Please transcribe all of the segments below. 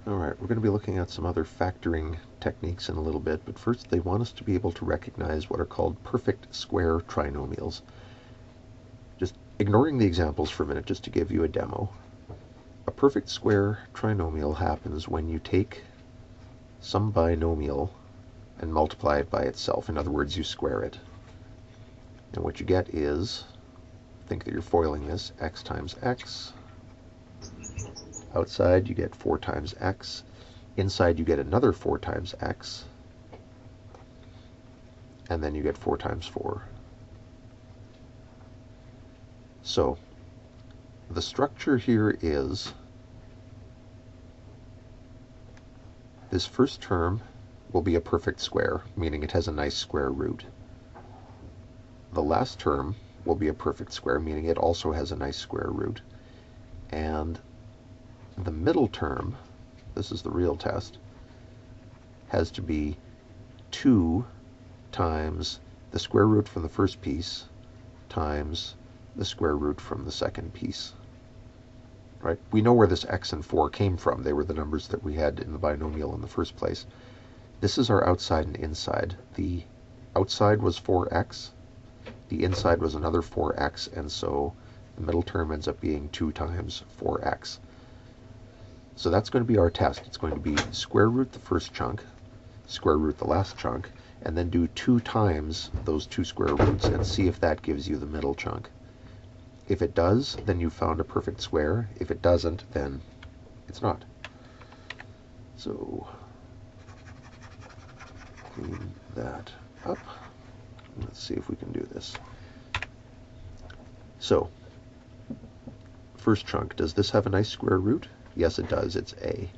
Alright, we're going to be looking at some other factoring techniques in a little bit, but first they want us to be able to recognize what are called perfect square trinomials. Just ignoring the examples for a minute, just to give you a demo. A perfect square trinomial happens when you take some binomial and multiply it by itself. In other words, you square it. And what you get is, think that you're foiling this, x times x. Outside you get 4 times x. Inside you get another 4 times x. And then you get 4 times 4. So the structure here is this first term will be a perfect square, meaning it has a nice square root. The last term will be a perfect square, meaning it also has a nice square root. And the middle term, this is the real test, has to be 2 times the square root from the first piece times the square root from the second piece. Right? We know where this x and 4 came from. They were the numbers that we had in the binomial in the first place. This is our outside and inside. The outside was 4x. The inside was another 4x, and so the middle term ends up being 2 times 4x. So that's going to be our test. It's going to be square root the first chunk, square root the last chunk, and then do 2 times those 2 square roots and see if that gives you the middle chunk. If it does, then you found a perfect square. If it doesn't, then it's not. So clean that up. Let's see if we can do this. So, first chunk, does this have a nice square root? Yes, it does. It's a.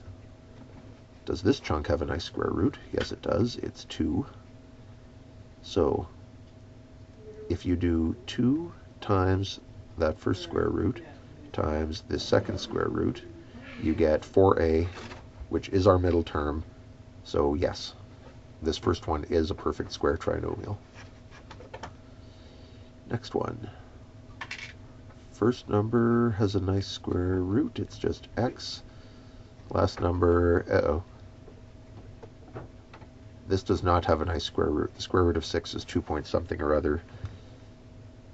Does this chunk have a nice square root? Yes, it does. It's 2. So, if you do 2 times that first square root times the second square root, you get 4a, which is our middle term. So, yes, this first one is a perfect square trinomial. Next one. First number has a nice square root. It's just x. Last number, this does not have a nice square root. The square root of 6 is 2 point something or other.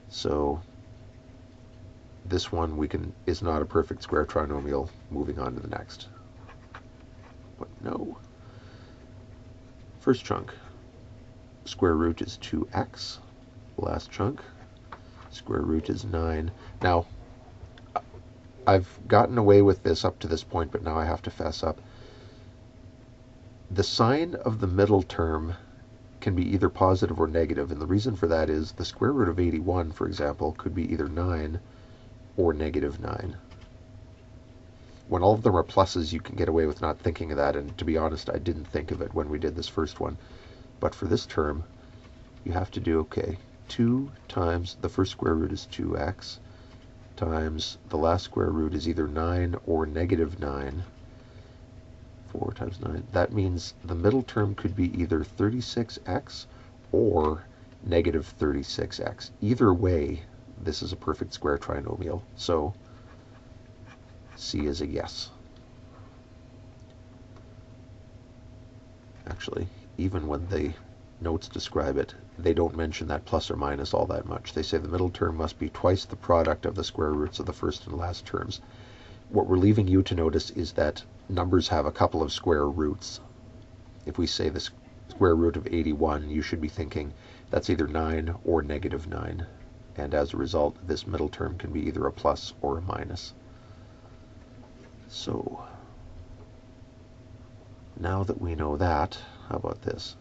So this one is not a perfect square trinomial. Moving on to the next. But no. First chunk, square root is 2x. Last chunk, square root is 9. Now, I've gotten away with this up to this point, but now I have to fess up. The sign of the middle term can be either positive or negative, and the reason for that is the square root of 81, for example, could be either 9 or negative 9. When all of them are pluses, you can get away with not thinking of that, and to be honest, I didn't think of it when we did this first one. But for this term, you have to do, okay, 2 times the first square root is 2x times the last square root is either 9 or negative 9. 4 times 9. That means the middle term could be either 36x or negative 36x. Either way, this is a perfect square trinomial. So C is a yes. Actually, even when the notes describe it, they don't mention that plus or minus all that much. They say the middle term must be twice the product of the square roots of the first and last terms. What we're leaving you to notice is that numbers have a couple of square roots. If we say the square root of 81, you should be thinking that's either 9 or negative 9. And as a result, this middle term can be either a plus or a minus. So, now that we know that, how about this?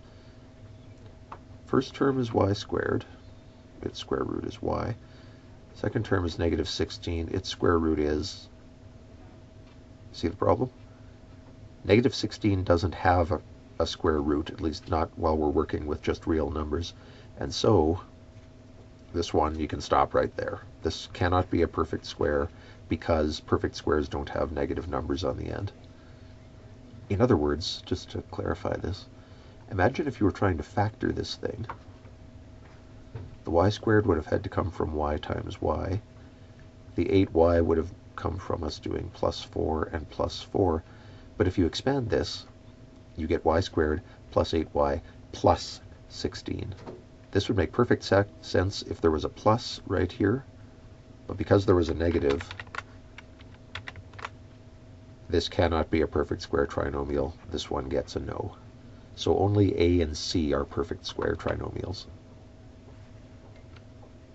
First term is y squared. Its square root is y. Second term is negative 16. Its square root is... See the problem? Negative 16 doesn't have a square root, at least not while we're working with just real numbers. And so, this one, you can stop right there. This cannot be a perfect square because perfect squares don't have negative numbers on the end. In other words, just to clarify this, imagine if you were trying to factor this thing. The y squared would have had to come from y times y. The 8y would have come from us doing plus 4 and plus 4. But if you expand this, you get y squared plus 8y plus 16. This would make perfect sense if there was a plus right here, but because there was a negative, this cannot be a perfect square trinomial. This one gets a no. So only A and C are perfect square trinomials.